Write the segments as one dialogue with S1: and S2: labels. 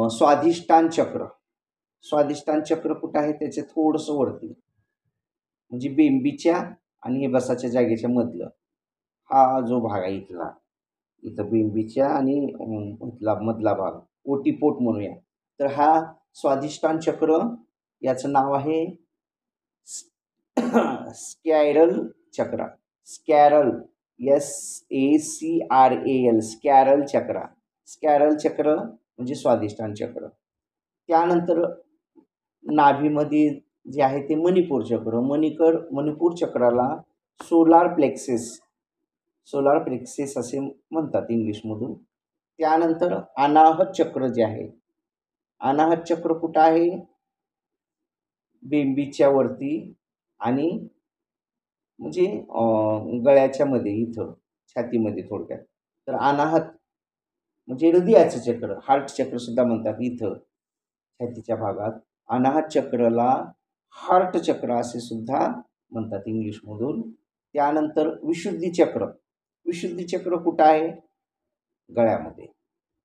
S1: स्वाधिष्ठान चक्र. स्वाधिष्ठान चक्र कुठं आहे त्याचे थोडंसं वरती, म्हणजे बेंबीच्या आणि हे बसाच्या जागेच्या मधलं हा जो भाग आहे इथला, इथं बेंबीच्या आणि इथला मधला भाग ओटीपोट म्हणूया. तर हा स्वाधिष्ठान चक्र, याचं नाव आहे स्कॅरल चक्र. स्कॅरल, SACRAL, स्कॅरल चक्र. स्कॅरल चक्र म्हणजे स्वाधिष्ठान चक्र. त्यानंतर नाभीमध्ये जे आहे ते मणिपूर चक्र. मणिपूर चक्राला सोलार प्लेक्सेस असे म्हणतात इंग्लिशमधून. त्यानंतर अनाहत चक्र जे आहे, अनाहत चक्र कुठं आहे, बेंबीच्या वरती आणि म्हणजे गळ्याच्या मध्ये इथं छातीमध्ये थोडक्यात. तर अनाहत म्हणजे हृदयाचं चक्र, हार्ट चक्र सुद्धा म्हणतात इथं छातीच्या भागात. अनाहत चक्रला हार्ट चक्र असे सुद्धा म्हणतात इंग्लिशमधून. त्यानंतर विशुद्धी चक्र. विशुद्धी चक्र कुठं आहे, गळ्यामध्ये.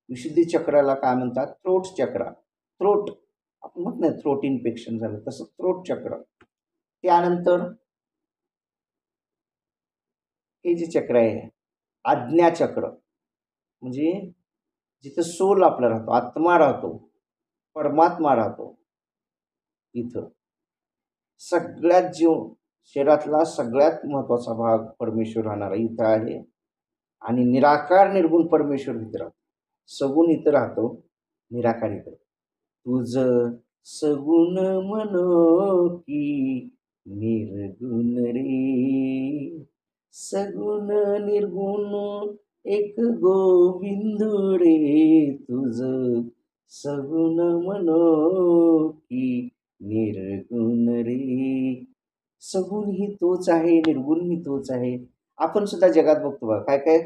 S1: विशुद्धी चक्राला काय म्हणतात, थ्रोट चक्र. थ्रोट आपण म्हणत नाही थ्रोट इन्फेक्शन झालं तसं थ्रोट चक्र. त्यानंतर हे जे चक्र आहे आज्ञा चक्र, म्हणजे जिथं सोल आपला राहतो, आत्मा राहतो, परमात्मा राहतो, इथं सगळ्यात शरीरातला सगळ्यात महत्त्वाचा भाग परमेश्वर राहणारा इथं आहे. आणि निराकार निर्गुण परमेश्वर इथं राहतो. सगुण इथं राहतो, निराकार इथं. तुझ सगुण मनो की निर्गुण रे, सगुण निर्गुण एक गोविंदू रे, तुझ सगुण मनो की निर्गुण रे. सगुण ही तोच आहे, निर्गुण ही तोच आहे. आपण सुद्धा जगात बघतो बघा, काय काय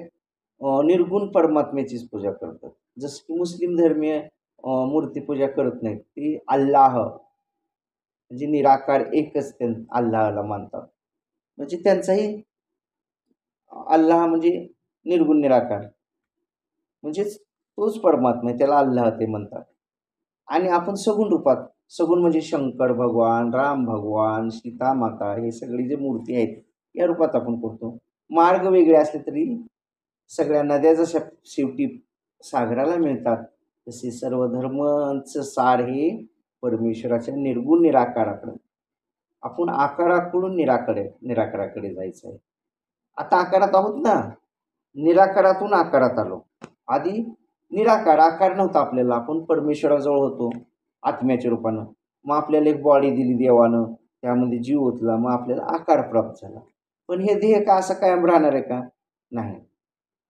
S1: निर्गुण परमात्म्याचीच पूजा करतात. जसं की मुस्लिम धर्मीय मूर्तीपूजा करत नाहीत, ती अल्लाह म्हणजे निराकार एकच अल्लाहला मानतात. म्हणजे त्यांचाही अल्लाह म्हणजे निर्गुण निराकार, म्हणजेच तोच परमात्मा आहे, त्याला अल्लाह ते म्हणतात. आणि आपण सगुण रूपात, सगुण म्हणजे शंकर भगवान, राम भगवान, सीता माता, हे सगळी जे मूर्ती आहेत या रूपात आपण करतो. मार्ग वेगळे असले तरी सगळ्या नद्या जशा शेवटी सागराला मिळतात, तसे सर्व धर्मांचं सार हे परमेश्वराच्या निर्गुण निराकाराकडे. आपण आकाराकडून निराकाराकडे जायचं आहे. आता आकारात आहोत ना, निराकारातून आकारात आलो. आधी निराकार, आकार नव्हता आपल्याला, आपण परमेश्वराजवळ होतो आत्म्याच्या रूपानं. मग आपल्याला एक बॉडी दिली देवानं, त्यामध्ये जीव ओतला, मग आपल्याला आकार प्राप्त झाला. पण हे देह का असं कायम राहणार आहे का, नाही.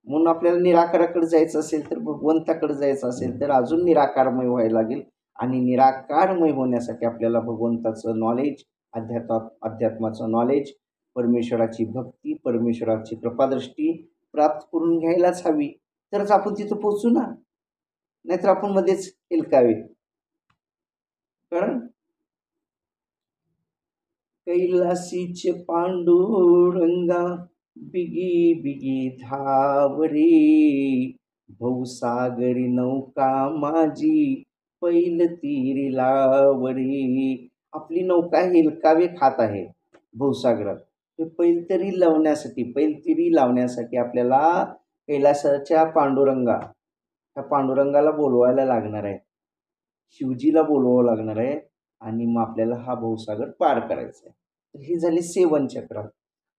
S1: म्हणून आपल्याला निराकाराकडे जायचं असेल तर, भगवंताकडे जायचं असेल तर अजून निराकारमय व्हायला लागेल. आणि निराकारमय होण्यासाठी आपल्याला भगवंताचं नॉलेज, अध्यात्माचं नॉलेज, परमेश्वराची भक्ती, परमेश्वराची कृपादृष्टी प्राप्त करून घ्यायलाच हवी. तरच आपण तिथं पोचू ना, नाहीतर आपण मध्येच हेलकावे. कारण कैलासीचे पांडुरंगा बिगी बिगी धावरे, भवसागरी नौका माझी पैल तीरी लावरे. आपली नौका हेलकावे खात आहे भवसागरात. हे पैलतीरी लावण्यासाठी आपल्याला कैलासाच्या पांडुरंगा, त्या पांडुरंगाला बोलवायला लागणार आहे, शिवजीला बोलवावं लागणार आहे, आणि मग आपल्याला हा भवसागर पार करायचा आहे. तर हे झाले सेवन चक्र.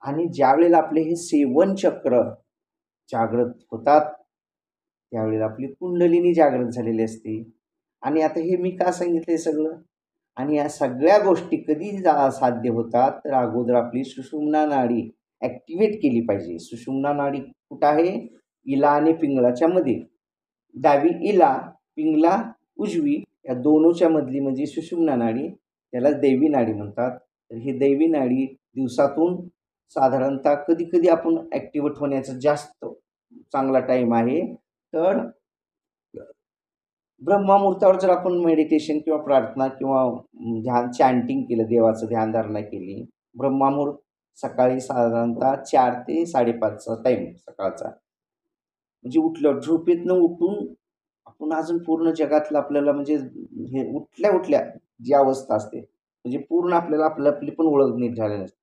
S1: आणि ज्यावेळेला आपले हे सेवन चक्र जागृत होतात, त्यावेळेला आपली कुंडलिनी जागृत झालेली असते. आणि आता हे मी का सांगितलं सगळं, आणि या सगळ्या गोष्टी कधी साध्य होतात, तर अगोदर आपली सुषुम्ना नाडी ॲक्टिवेट केली पाहिजे. सुषुम्ना नाडी कुठं आहे, इला आणि पिंगळाच्या मध्ये. डावी इला, पिंगला उजवी, या दोनोच्या मधली म्हणजे सुषुम्ना नाडी, त्याला दैवी नाडी म्हणतात. तर ही दैवी नाडी दिवसातून साधारणतः कधी कधी आपण ॲक्टिवेट होण्याचा जास्त चांगला टाईम आहे. तर ब्रह्ममुहूर्तावर जर आपण मेडिटेशन किंवा प्रार्थना किंवा ध्यान, चॅन्टिंग केलं, देवाचं ध्यानधारणा केली, ब्रह्ममुहूर्त सकाळी साधारणतः 4 ते 5:30चा टाईम सकाळचा, म्हणजे उठलं झोपेतनं उठून आपण पुन्हा अजून पूर्ण जगातलं आपल्याला म्हणजे हे उठल्या जी अवस्था असते म्हणजे पूर्ण आपल्याला आपली पण ओळख नीट झालेली नसते.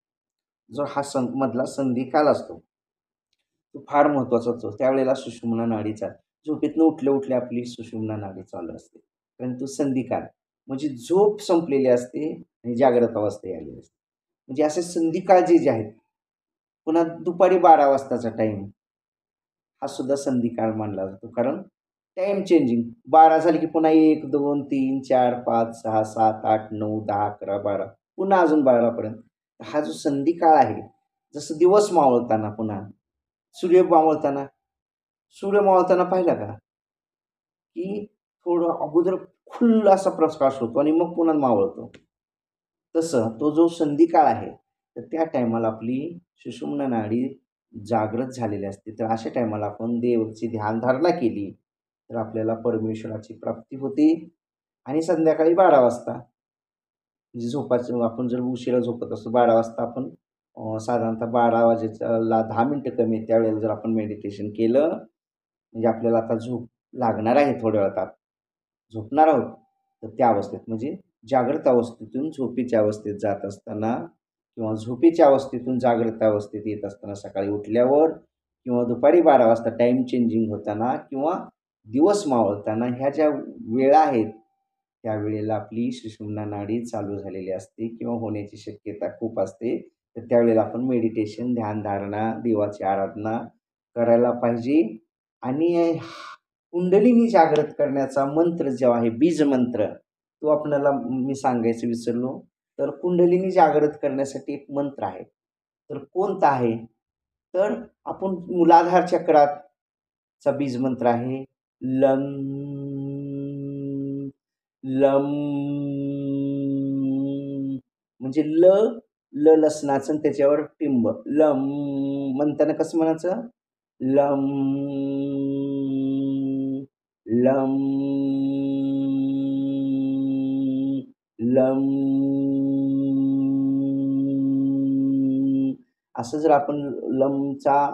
S1: जो हा मधला संधिकाल असतो तो फार महत्त्वाचा असतो. त्यावेळेला सुषुम्ना नाडीचा झोपेतनं उठल्या आपली सुषुम्ना नाडी चालू असते. कारण तो संधिकाल म्हणजे झोप संपलेली असते आणि जागृत अवस्था आलेली असते. म्हणजे असे संधिकाळ जे आहेत, पुन्हा दुपारी 12 वाजताचा टाईम हा सुद्धा संधिकाळ मानला जातो. कारण टाईम चेंजिंग 12 झाली की पुन्हा 1, 2, 3, 4, 5, 6, 7, 8, 9, 10, 11, 12 पुन्हा अजून 12 पर्यंत. हा जो संधिकाळ आहे, जसं दिवस मावळताना पुन्हा सूर्य मावळताना सूर्य मावळताना पाहिला का, की थोडं अगोदर खुल्ला असा प्रकाश होतो आणि मग पुन्हा मावळतो. तसं तो जो संधिकाळ आहे, तर त्या टायमाला आपली सुषुम्ना नाडी जागृत झालेली असते. तर अशा टायमाला आपण देवाची ध्यानधारणा केली, तर आपल्याला परमेश्वराची प्राप्ती होते आणि संध्याकाळी 12 वाजता म्हणजे झोपायचं आपण जर उशिरा झोपत असतो 12 वाजता आपण साधारणतः 12 वाजेच्या 10 मिनिटं कमी आहेत, त्यावेळेला जर आपण मेडिटेशन केलं, म्हणजे आपल्याला आता झोप लागणार आहे थोड्या वेळात झोपणार आहोत, तर त्या अवस्थेत म्हणजे जागृत अवस्थेतून झोपेच्या अवस्थेत जात असताना किंवा झोपेच्या अवस्थेतून जागृत अवस्थेत येत असताना सकाळी उठल्यावर किंवा दुपारी 12 वाजता टाईम चेंजिंग होताना किंवा दिवस मावळताना ह्या ज्या वेळा आहेत, त्यावेळेला आपली सुषुम्ना नाडी चालू झालेली असते किंवा होण्याची शक्यता खूप असते. तर त्यावेळेला आपण मेडिटेशन, ध्यानधारणा, देवाची आराधना करायला पाहिजे आणि कुंडलिनी जागृत करण्याचा मंत्र जो आहे बीज मंत्र, तो आपल्याला मी सांगायचं विसरलो. तर कुंडलिनी जागृत करण्यासाठी एक मंत्र आहे. तर कोणता आहे? तर आपण मूलाधार चक्राचा बीज मंत्र आहे लं लं म्हणजे लसणाचं आणि त्याच्यावर टिंब लम म्हणताना कसं म्हणायचं लं लं लं असं जर आपण लमचा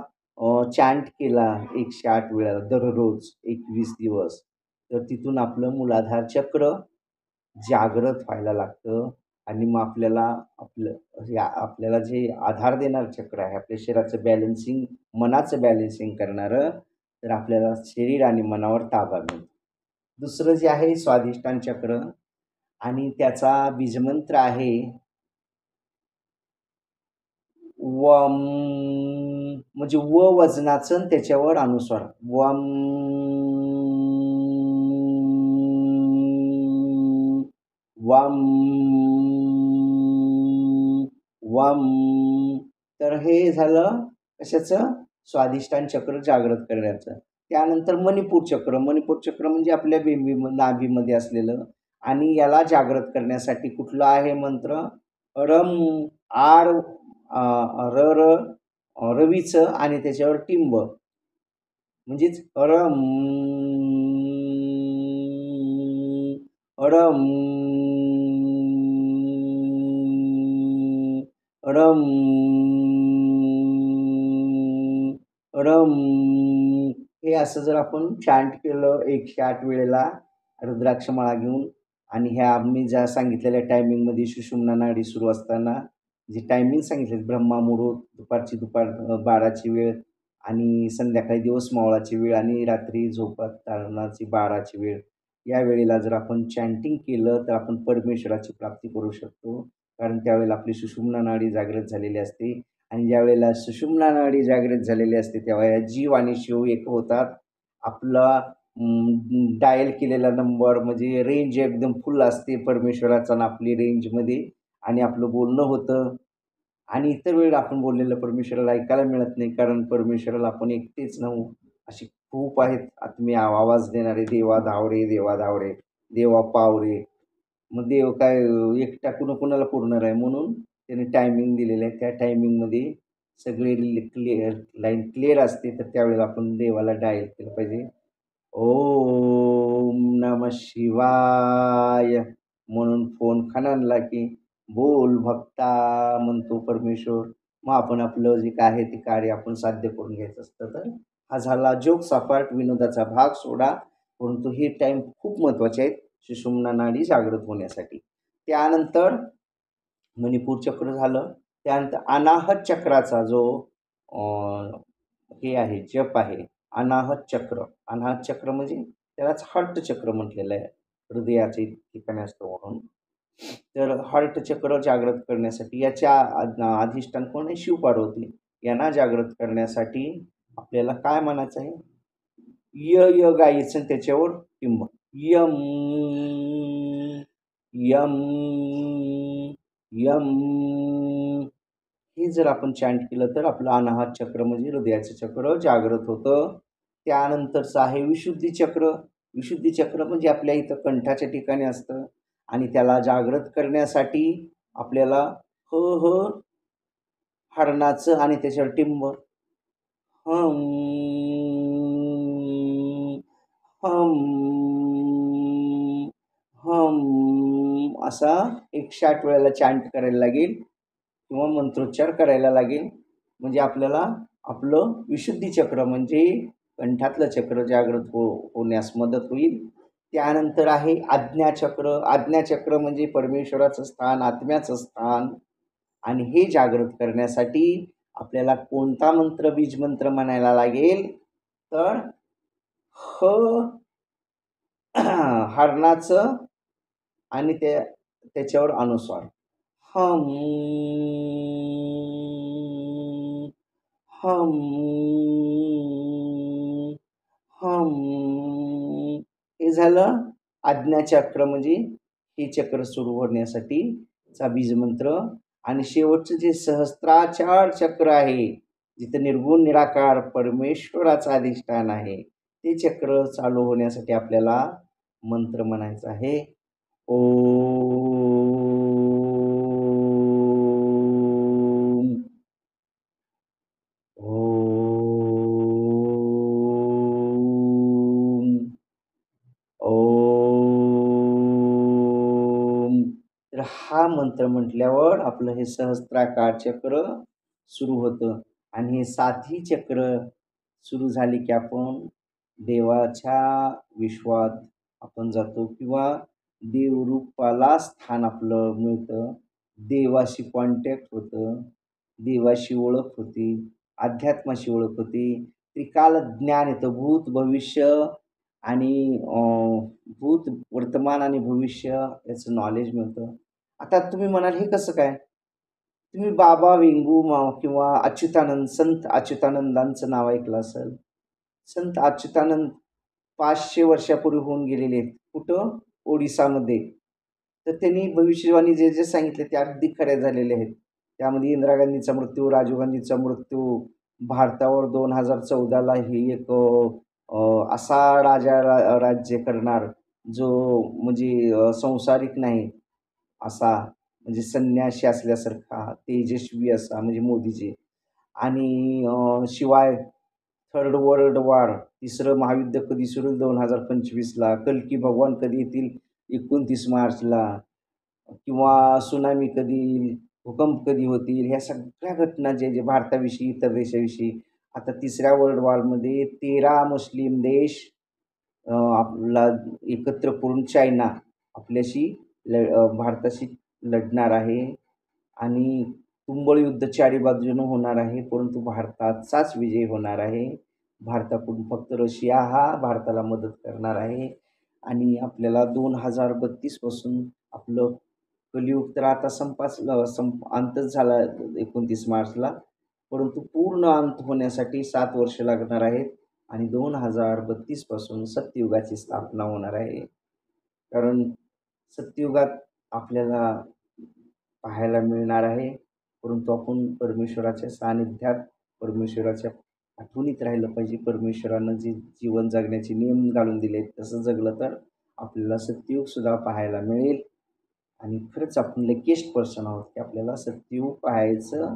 S1: चॅन्ट केला 108 वेळा दररोज 21 दिवस, तर तिथून आपलं मूलाधार चक्र जागृत व्हायला लागतं आणि मग आपल्याला आपल्याला जे आधार देणारं चक्र आहे, आपल्या शरीराचं बॅलन्सिंग, मनाचं बॅलन्सिंग करणारं, तर आपल्याला शरीर आणि मनावर ताबा मिळतो. दुसरं जे आहे स्वाधिष्ठान चक्र आणि त्याचा बीजमंत्र आहे वम म्हणजे वजनाचं आणि त्याच्यावर अनुस्वार वम वम वम. तर हे झालं कशाचं स्वाधिष्ठान चक्र जागृत करण्याचं. त्यानंतर मणिपूर चक्र म्हणजे आपल्या नाभीमध्ये असलेलं आणि याला जागृत करण्यासाठी कुठला आहे मंत्र रम आर र र रवीचं आणि त्याच्यावर टिंब म्हणजेच रम रम रम रम हे असं जर आपण चॅन्ट केलं 108 वेळेला रुद्राक्ष माळा घेऊन आणि ह्या मी ज्या सांगितलेल्या टायमिंगमध्ये सुषुम्ना नाडी सुरू असताना जे टायमिंग सांगितले ब्रह्ममुहूर्त दुपार 12ची वेळ आणि संध्याकाळी दिवस मावळाची वेळ आणि रात्री झोपतानाची 12ची वेळ, या वेळेला जर आपण चॅन्टिंग केलं तर आपण परमेश्वराची प्राप्ती करू शकतो. कारण त्यावेळेला आपली सुषुम्ना नाडी जागृत झालेली असते आणि ज्यावेळेला सुषुम्ना नाडी जागृत झालेली असते तेव्हा या जीव आणि शिव एक होतात. आपला डायल केलेला नंबर म्हणजे रेंज एकदम फुल असते परमेश्वराचा आणि आपली रेंजमध्ये आणि आपलं बोलणं होतं आणि इतर वेळेला आपण बोललेलं परमेश्वराला ऐकायला मिळत नाही कारण परमेश्वराला आपण एकटेच नव्हू. अशी खूप आहेत आत्मीय आवाज देणारे देवा धावरे, देवा धावरे, देवा पावरे. मग देव काय एकटा कुणाला पुरणार आहे म्हणून त्याने टायमिंग दिलेलं आहे. त्या टायमिंगमध्ये सगळे लाईन क्लिअर असते तर त्यावेळेला आपण देवाला डायल केलं पाहिजे. ओम नमः शिवाय म्हणून फोन खणला की बोल भक्ता म्हणतो परमेश्वर. मग आपण आपलं जे काय आहे ते कार्य आपण साध्य करून घ्यायचं असतं. तर हा झाला जोक सपाट विनोदाचा भाग सोडा. परंतु हे टाईम खूप महत्त्वाचे आहेत सुषुम्ना नाडी जागृत होण्यासाठी. त्यानंतर मणिपूर चक्र झालं. त्यानंतर अनाहत चक्राचा जो हे आहे, जप आहे, अनाहत चक्र. अनाहत चक्र म्हणजे त्यालाच हार्ट चक्र म्हटलेलं आहे. हृदयाचे ठिकाणी असतं म्हणून. तर हार्ट चक्र जागृत करण्यासाठी याच्या अधिष्ठान कोण आहे? शिवपार्वती. यांना जागृत करण्यासाठी आपल्याला काय म्हणायचं आहे? य गायचं आणि त्याच्यावर टिंब. M M M. हे जर आपण चॅन्ट केलं तर आपलं अनाहत चक्र म्हणजे हृदयाचं चक्र जागृत होतं. त्यानंतरचं आहे विशुद्धी चक्र. विशुद्धी चक्र म्हणजे आपल्या इथं कंठाच्या ठिकाणी असतं आणि त्याला जागृत करण्यासाठी आपल्याला ह ह हरणाचं आणि त्याच्यावर टिंब हम हम हम असा 108 वेळेला चॅन्ट करायला लागेल किंवा मंत्रोच्चार करायला लागेल. म्हणजे आपल्याला आपलं विशुद्धी चक्र म्हणजे कंठातलं चक्र जागृत होण्यास मदत होईल. त्यानंतर आहे आज्ञाचक्र. आज्ञाचक्र म्हणजे परमेश्वराचं स्थान, आत्म्याचं स्थान. आणि हे जागृत करण्यासाठी आपल्याला कोणता मंत्र, बीज मंत्र म्हणायला लागेल तर हरणाचं आणि त्याच्यावर अनुस्वार हम हम हम. हे झालं आज्ञाचक्र म्हणजे हे चक्र सुरू होण्यासाठीचा बीजमंत्र. आणि शेवटचं जे सहस्त्राचार चक्र आहे, जिथं निर्गुण निराकार परमेश्वराचं अधिष्ठान आहे, ते चक्र चालू होण्यासाठी आपल्याला मंत्र म्हणायचा आहे ओम. ओम. ओम. तर हा मंत्र म्हटल्यावर आपलं हे सहस्त्राकार चक्र सुरू होतं आणि हे सातही चक्र सुरू झाली की आपण देवाच्या विश्वात आपण जातो किंवा देवरूपाला स्थान आपलं मिळतं. देवाशी कॉन्टॅक्ट होतं, देवाशी ओळख होती, अध्यात्माशी ओळख होती. त्रिकाल ज्ञान येतं, भूत भविष्य आणि भूत वर्तमान आणि भविष्य याचं नॉलेज मिळतं. आता तुम्ही म्हणाल हे कसं काय? तुम्ही बाबा वेंगू किंवा अच्युतानंद, संत अच्युतानंदांचं नाव ऐकलं असेल. संत अच्युतानंद 500 वर्षापूर्वी होऊन गेलेले आहेत. कुठं? ओडिसामध्ये. तर त्यांनी भविष्यवाणी जे जे सांगितले ते अगदी खऱ्या झालेले आहेत. त्यामध्ये इंदिरा गांधीचा मृत्यू, राजीव गांधीचा मृत्यू, भारतावर 2014ला ही एक असा राज्य करणार जो म्हणजे संसारिक नाही असा, म्हणजे संन्यासी असल्यासारखा, तेजस्वी असा म्हणजे मोदीजी. आणि शिवाय थर्ड वर्ल्ड वॉर, तिसरं महायुद्ध कधी सुरू होईल 2025ला, कल्की भगवान कधी येतील 29 मार्चला, किंवा सुनामी कधी येईल, भूकंप कधी होतील, ह्या सगळ्या घटना जे जे भारताविषयी इतर देशाविषयी. आता तिसऱ्या वर्ल्ड वॉरमध्ये 13 मुस्लिम देश आपला एकत्र करून चायना आपल्याशी भारताशी लढणार आहे आणि तुंबळ युद्ध चारी बाजूनं होणार आहे, परंतु भारताचाच विजय होणार आहे. भारताकडून फक्त रशिया हा भारताला मदत करणार आहे. आणि आपल्याला 2032 पासून आपलं कलियुग तर आता अंतच झाला 29 मार्चला, परंतु पूर्ण अंत होण्यासाठी 7 वर्ष लागणार आहेत आणि 2032 पासून सत्ययुगाची स्थापना होणार आहे. कारण सत्ययुगात आपल्याला पाहायला मिळणार आहे, परंतु आपण परमेश्वराच्या सानिध्यात, परमेश्वराच्या आठवणीत राहिलं पाहिजे. परमेश्वरानं जे जीवन जगण्याचे नियम घालून दिले तसं जगलं तर आपल्याला सत्ययुगसुद्धा पाहायला मिळेल. आणि खरंच आपण लकीएस्ट पर्सन आहोत की आपल्याला सत्ययुग पाहायचं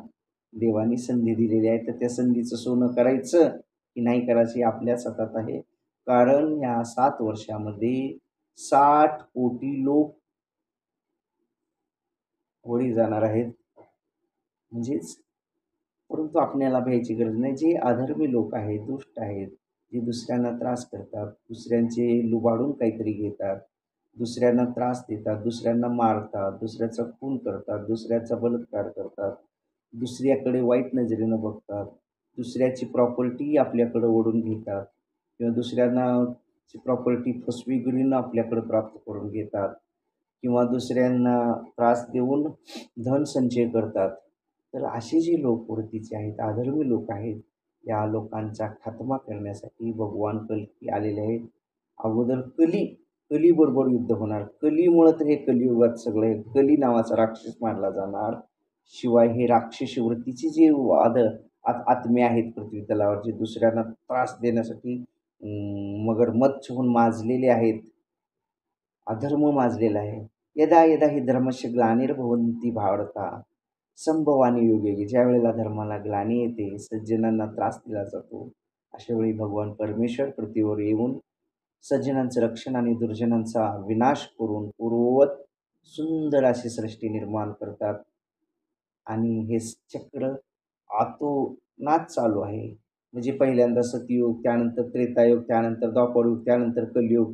S1: देवानी संधी दिलेली आहे. तर त्या संधीचं सोनं करायचं की नाही करायचं हे आपल्याच हातात आहे. कारण या 7 वर्षामध्ये 60 कोटी लोक बळी जाणार आहेत. म्हणजेच परंतु आपल्याला भ्यायची गरज नाही. जे अधर्मी लोक आहेत, दुष्ट आहेत, ते दुसऱ्यांना त्रास करतात, दुसऱ्यांचे लुबाडून काहीतरी घेतात, दुसऱ्यांना त्रास देतात, दुसऱ्यांना मारतात, दुसऱ्याचा खून करतात, दुसऱ्याचा बलात्कार करतात, दुसऱ्याकडे वाईट नजरेनं बघतात, दुसऱ्याची प्रॉपर्टी आपल्याकडं ओढून घेतात किंवा दुसऱ्यांना ची प्रॉपर्टी फसवेगिरीनं आपल्याकडे प्राप्त करून घेतात किंवा दुसऱ्यांना त्रास देऊन धनसंचय करतात. तर असे जे लोक वृत्तीचे आहेत, अधर्मी लोक आहेत, या लोकांचा खात्मा करण्यासाठी भगवान कल्की आलेले आहेत. अगोदर कलीबरोबर युद्ध होणार. कलीमुळं तर हे कलियुगात सगळे कली नावाचा राक्षस मानला जाणार. शिवाय हे राक्षसी वृत्तीचे जे आत्मे आहेत पृथ्वी तलावर, जे दुसऱ्यांना त्रास देण्यासाठी मगरमच्छ होऊन माजलेले आहेत, अधर्म माजलेला आहे. यदा यदा हि धर्मस्य ग्लानिर्भवन्ति भारता संभवानी युगे, ज्या वेळेला धर्माला ग्लानी येते, सज्जनांना त्रास दिला जातो, अशा वेळी भगवान परमेश्वर पृथ्वीवर येऊन सज्जनांचं रक्षण आणि दुर्जनांचा विनाश करून पूर्ववत सुंदर अशी सृष्टी निर्माण करतात. आणि हे चक्र आतोनात चालू आहे. म्हणजे पहिल्यांदा सतयुग, त्यानंतर त्रेतायुग, त्यानंतर द्वापरयुग, त्यानंतर कलियुग,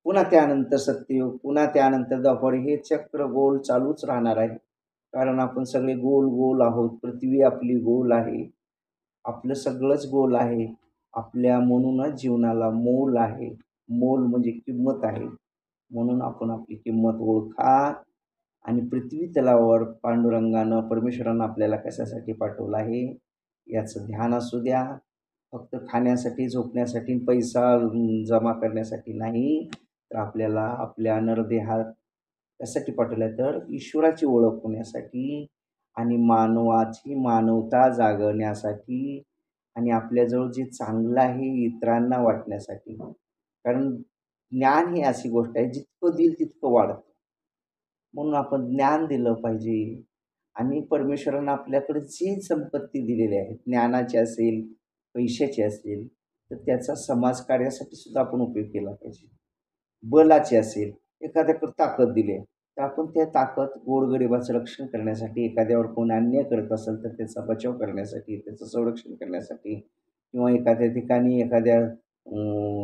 S1: पुन्हा त्यानंतर सत्ययुग, पुन्हा त्यानंतर द्वापर, हे चक्र गोल चालूच राहणार आहे. कारण आपण सगळे गोल गोल आहोत. पृथ्वी आपली गोल आहे. आपलं सगळंच गोल आहे. आपल्या म्हणूनच जीवनाला मोल आहे. मोल म्हणजे किंमत आहे. म्हणून आपण आपली किंमत ओळखा आणि पृथ्वी तलावर पांडुरंगानं, परमेश्वरानं आपल्याला कशासाठी पाठवलं आहे याचं ध्यान असू द्या. फक्त खाण्यासाठी, झोपण्यासाठी, पैसा जमा करण्यासाठी नाही, तर आपल्याला आपल्या नरदेहात कशासाठी पाठवलं आहे, तर ईश्वराची ओळख होण्यासाठी आणि मानवाची मानवता जागवण्यासाठी आणि आपल्याजवळ जे चांगलं आहे इतरांना वाटण्यासाठी. कारण ज्ञान ही अशी गोष्ट आहे, जितकं देईल तितकं वाढतं. म्हणून आपण ज्ञान दिलं पाहिजे आणि परमेश्वरानं आपल्याकडे जे संपत्ती दिलेली आहे, ज्ञानाची असेल, पैशाची असेल, तर त्याचा समाजकार्यासाठी सुद्धा आपण उपयोग केला पाहिजे. बलाची असेल, एखाद्याकडे ताकद दिली आहे, तर आपण त्या ताकद गोरगरिबाचं रक्षण करण्यासाठी, एखाद्यावर कोण अन्याय करत असेल तर त्याचा बचाव करण्यासाठी, त्याचं संरक्षण करण्यासाठी किंवा एखाद्या ठिकाणी एखाद्या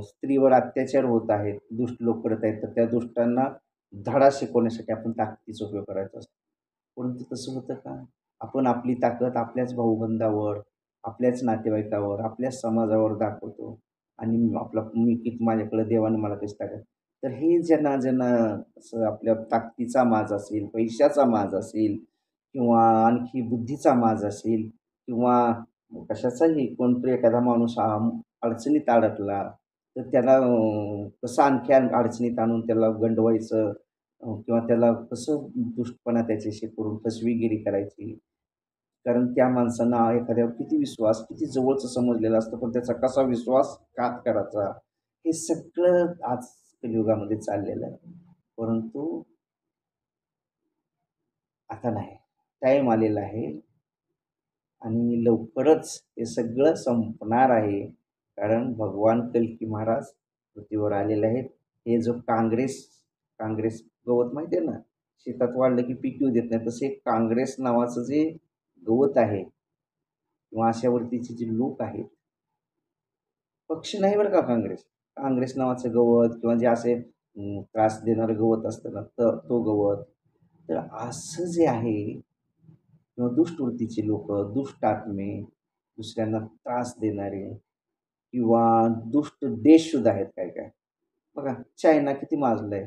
S1: स्त्रीवर अत्याचार होत आहेत, दुष्ट लोक करत आहेत, तर त्या दुष्टांना धडा शिकवण्यासाठी आपण ताकदीचा उपयोग करायचा असतो. परंतु तसं होतं का? आपण आपली ताकद आपल्याच भाऊबंधावर, आपल्याच नातेवाईकावर, आपल्याच समाजावर दाखवतो आणि आपला मी किती माझ्याकडे देवाने मला कशी ताकद. तर हे ज्यांना ज्यांना असं आपल्या ताकदीचा माज असेल, पैशाचा माज असेल किंवा आणखी बुद्धीचा माज असेल किंवा कशाचाही कोणतरी एखादा माणूस अडचणीत अडकला, तर त्याला कसं आणखी अडचणीत आणून त्याला गंडवायचं किंवा त्याला कसं दुष्टपणा त्याच्याशी करून फसवेगिरी करायची. कारण त्या माणसांना एखाद्यावर किती विश्वास, किती जवळचं समजलेलं असतं, पण त्याचा कसा विश्वासघात करायचा, हे सगळं आज कलियुगामध्ये चाललेलं आहे. परंतु आता नाही. टाईम आलेला आहे आणि लवकरच हे सगळं संपणार आहे. कारण भगवान कल्की महाराज पृथ्वीवर आलेले आहेत. हे जो काँग्रेस गवत माहिती आहे ना, शेतात वाढलं की पीक येऊ देत नाही. तसे काँग्रेस नावाचं जे गवत आहे किंवा अशा वृत्तीचे जे लोक आहेत, पक्ष नाही बरं का काँग्रेस. काँग्रेस नावाचं गवत किंवा जे असे त्रास देणारं गवत असतं ना, तर तो गवत. तर असं जे आहे किंवा दुष्ट वृत्तीचे लोकं, दुष्ट आत्मे, दुसऱ्यांना त्रास देणारे किंवा दुष्ट देशसुद्धा आहेत काय-काय. बघा चायना किती माजलंय.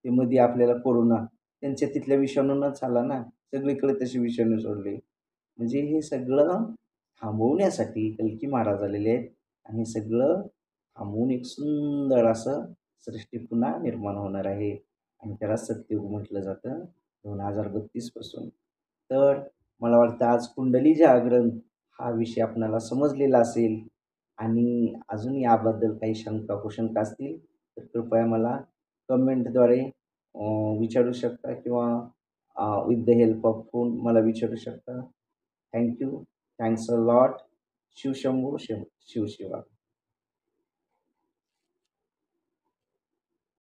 S1: ते मध्ये आपल्याला कोरोना त्यांच्या तिथल्या विषाणूनच झाला ना. सगळीकडे तसे विषाणू सोडले. म्हणजे हे सगळं थांबवण्यासाठी कल्की महाराज आलेले आहेत आणि हे सगळं थांबवून एक सुंदर असं सृष्टी पुन्हा निर्माण होणार आहे आणि त्याला सत्ययुग म्हटलं जातं 2032 पासून. तर मला वाटतं आज कुंडली जागरण हा विषय आपणाला समजलेला असेल आणि अजून याबद्दल काही शंका कुशंका असतील तर कृपया मला कमेंटद्वारे विचारू शकता किंवा with the help of phone मला विचारू शकता. Thank you. Thanks a lot. Shivshambho शिवशिवा.